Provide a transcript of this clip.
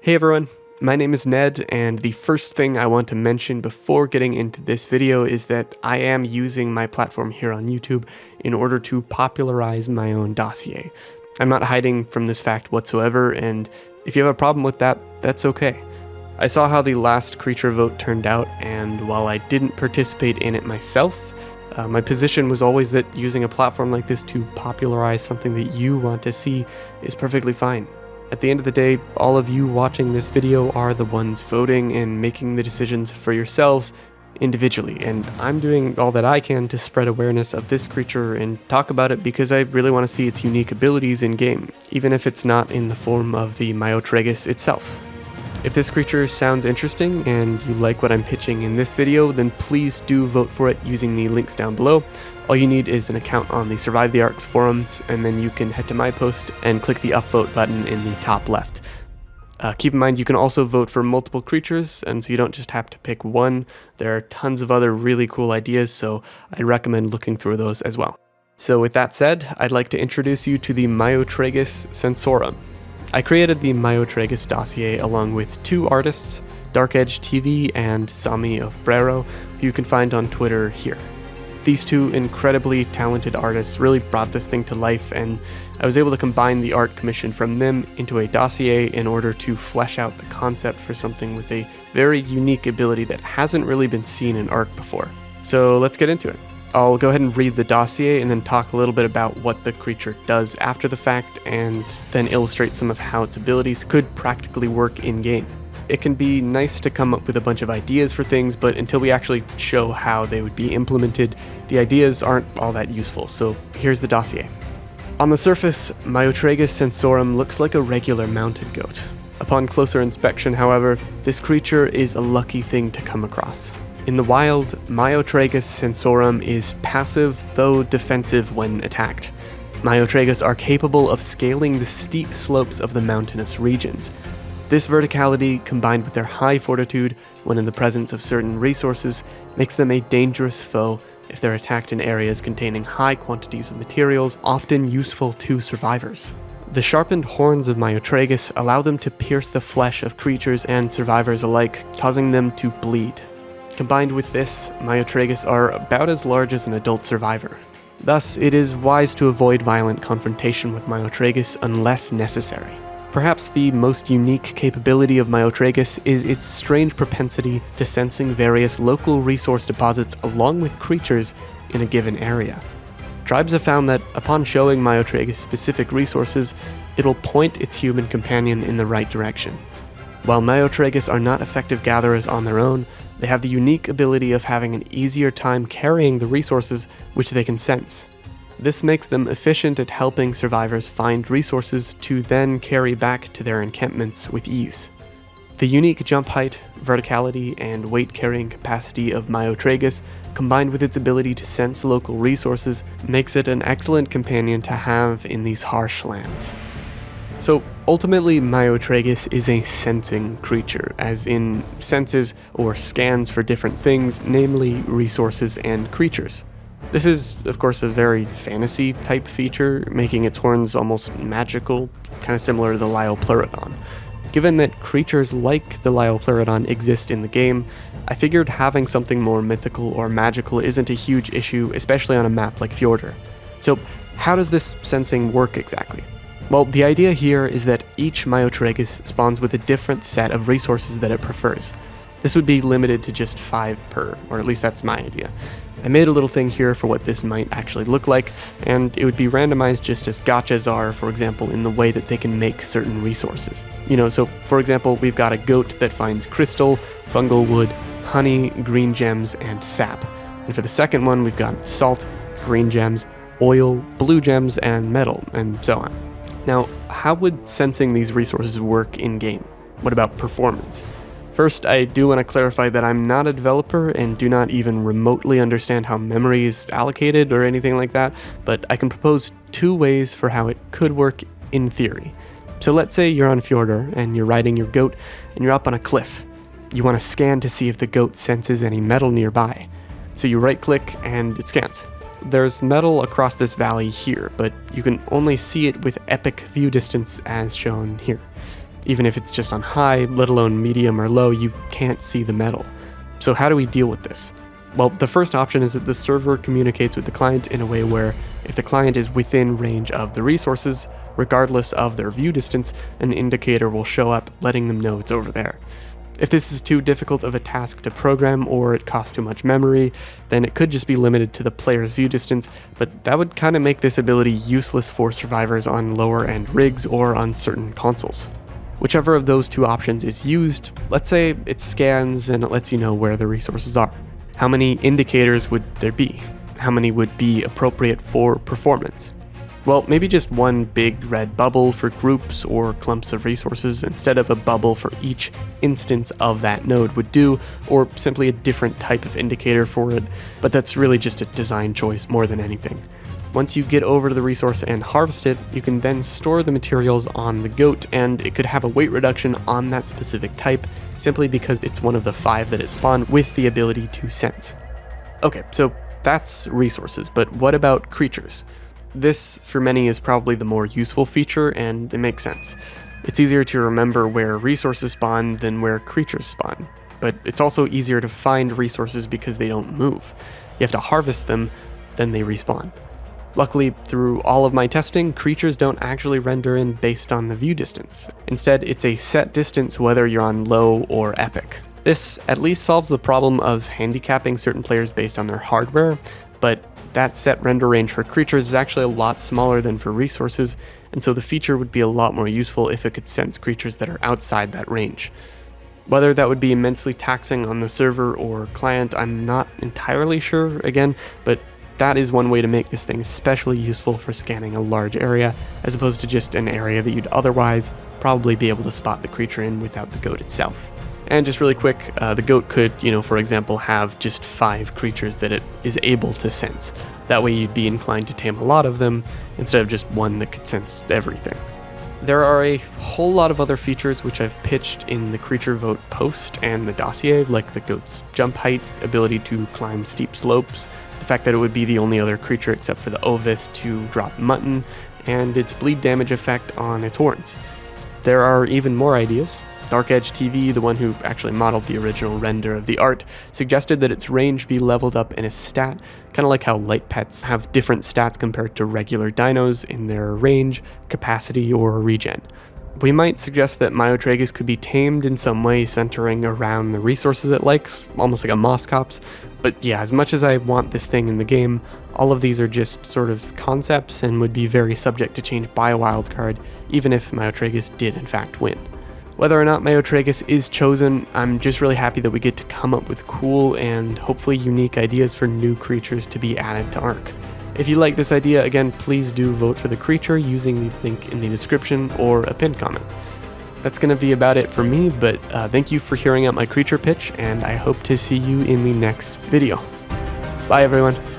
Hey everyone, my name is Ned, and the first thing I want to mention before getting into this video is that I am using my platform here on YouTube in order to popularize my own dossier. I'm not hiding from this fact whatsoever, and if you have a problem with that, that's okay. I saw how the last creature vote turned out, and while I didn't participate in it myself, my position was always that using a platform like this to popularize something that you want to see is perfectly fine. At the end of the day, all of you watching this video are the ones voting and making the decisions for yourselves individually, and I'm doing all that I can to spread awareness of this creature and talk about it because I really want to see its unique abilities in-game, even if it's not in the form of the Myotragus itself. If this creature sounds interesting and you like what I'm pitching in this video, then please do vote for it using the links down below. All you need is an account on the Survive the Arks forums, and then you can head to my post and click the upvote button in the top left. Keep in mind you can also vote for multiple creatures, and so you don't just have to pick one. There are tons of other really cool ideas, so I recommend looking through those as well. So with that said, I'd like to introduce you to the Myotragus Sensorum. I created the Myotragus Dossier along with two artists, DarkEdgeTV and Sami of Brero, who you can find on Twitter here. These two incredibly talented artists really brought this thing to life, and I was able to combine the art commissioned from them into a dossier in order to flesh out the concept for something with a very unique ability that hasn't really been seen in ARK before. So let's get into it. I'll go ahead and read the dossier and then talk a little bit about what the creature does after the fact, and then illustrate some of how its abilities could practically work in-game. It can be nice to come up with a bunch of ideas for things, but until we actually show how they would be implemented, the ideas aren't all that useful, so here's the dossier. On the surface, Myotragus Sensorum looks like a regular mounted goat. Upon closer inspection, however, this creature is a lucky thing to come across. In the wild, Myotragus Sensorum is passive, though defensive when attacked. Myotragus are capable of scaling the steep slopes of the mountainous regions. This verticality, combined with their high fortitude when in the presence of certain resources, makes them a dangerous foe if they're attacked in areas containing high quantities of materials, often useful to survivors. The sharpened horns of Myotragus allow them to pierce the flesh of creatures and survivors alike, causing them to bleed. Combined with this, Myotragus are about as large as an adult survivor. Thus, it is wise to avoid violent confrontation with Myotragus unless necessary. Perhaps the most unique capability of Myotragus is its strange propensity to sensing various local resource deposits along with creatures in a given area. Tribes have found that upon showing Myotragus specific resources, it'll point its human companion in the right direction. While Myotragus are not effective gatherers on their own, they have the unique ability of having an easier time carrying the resources which they can sense. This makes them efficient at helping survivors find resources to then carry back to their encampments with ease. The unique jump height, verticality, and weight carrying capacity of Myotragus, combined with its ability to sense local resources, makes it an excellent companion to have in these harsh lands. So ultimately, Myotragus is a sensing creature, as in senses or scans for different things, namely resources and creatures. This is, of course, a very fantasy type feature, making its horns almost magical, kind of similar to the Lyopleurodon. Given that creatures like the Lyopleurodon exist in the game, I figured having something more mythical or magical isn't a huge issue, especially on a map like Fjordur. So how does this sensing work exactly? Well, the idea here is that each Myotragus spawns with a different set of resources that it prefers. This would be limited to just 5 per, or at least that's my idea. I made a little thing here for what this might actually look like, and it would be randomized just as gotchas are, for example, in the way that they can make certain resources. So for example, we've got a goat that finds crystal, fungal wood, honey, green gems, and sap. And for the second one, we've got salt, green gems, oil, blue gems, and metal, and so on. Now, how would sensing these resources work in-game? What about performance? First, I do want to clarify that I'm not a developer and do not even remotely understand how memory is allocated or anything like that, but I can propose 2 ways for how it could work in theory. So let's say you're on Fjordur and you're riding your goat and you're up on a cliff. You want to scan to see if the goat senses any metal nearby. So you right-click and it scans. There's metal across this valley here, but you can only see it with epic view distance as shown here. Even if it's just on high, let alone medium or low, you can't see the metal. So how do we deal with this? Well, the first option is that the server communicates with the client in a way where if the client is within range of the resources, regardless of their view distance, an indicator will show up letting them know it's over there. If this is too difficult of a task to program or it costs too much memory, then it could just be limited to the player's view distance, but that would kind of make this ability useless for survivors on lower end rigs or on certain consoles. Whichever of those two options is used, let's say it scans and it lets you know where the resources are. How many indicators would there be? How many would be appropriate for performance? Well, maybe just one big red bubble for groups or clumps of resources instead of a bubble for each instance of that node would do, or simply a different type of indicator for it, but that's really just a design choice more than anything. Once you get over to the resource and harvest it, you can then store the materials on the goat, and it could have a weight reduction on that specific type, simply because it's one of the 5 that it spawned with the ability to sense. Okay, so that's resources, but what about creatures? This, for many, is probably the more useful feature, and it makes sense. It's easier to remember where resources spawn than where creatures spawn, but it's also easier to find resources because they don't move. You have to harvest them, then they respawn. Luckily, through all of my testing, creatures don't actually render in based on the view distance. Instead, it's a set distance whether you're on low or epic. This at least solves the problem of handicapping certain players based on their hardware, but that set render range for creatures is actually a lot smaller than for resources, and so the feature would be a lot more useful if it could sense creatures that are outside that range. Whether that would be immensely taxing on the server or client, I'm not entirely sure again, but that is one way to make this thing especially useful for scanning a large area, as opposed to just an area that you'd otherwise probably be able to spot the creature in without the goat itself. And just really quick, the goat could, for example, have just 5 creatures that it is able to sense. That way you'd be inclined to tame a lot of them, instead of just one that could sense everything. There are a whole lot of other features which I've pitched in the creature vote post and the dossier, like the goat's jump height, ability to climb steep slopes, the fact that it would be the only other creature except for the Ovis to drop mutton, and its bleed damage effect on its horns. There are even more ideas. Dark Edge TV, the one who actually modeled the original render of the art, suggested that its range be leveled up in a stat, kind of like how light pets have different stats compared to regular dinos in their range, capacity, or regen. We might suggest that Myotragus could be tamed in some way centering around the resources it likes, almost like a Mosscops, but yeah, as much as I want this thing in the game, all of these are just sort of concepts and would be very subject to change by a wildcard, even if Myotragus did in fact win. Whether or not Myotragus is chosen, I'm just really happy that we get to come up with cool and hopefully unique ideas for new creatures to be added to ARK. If you like this idea, again, please do vote for the creature using the link in the description or a pinned comment. That's going to be about it for me, but thank you for hearing out my creature pitch, and I hope to see you in the next video. Bye everyone!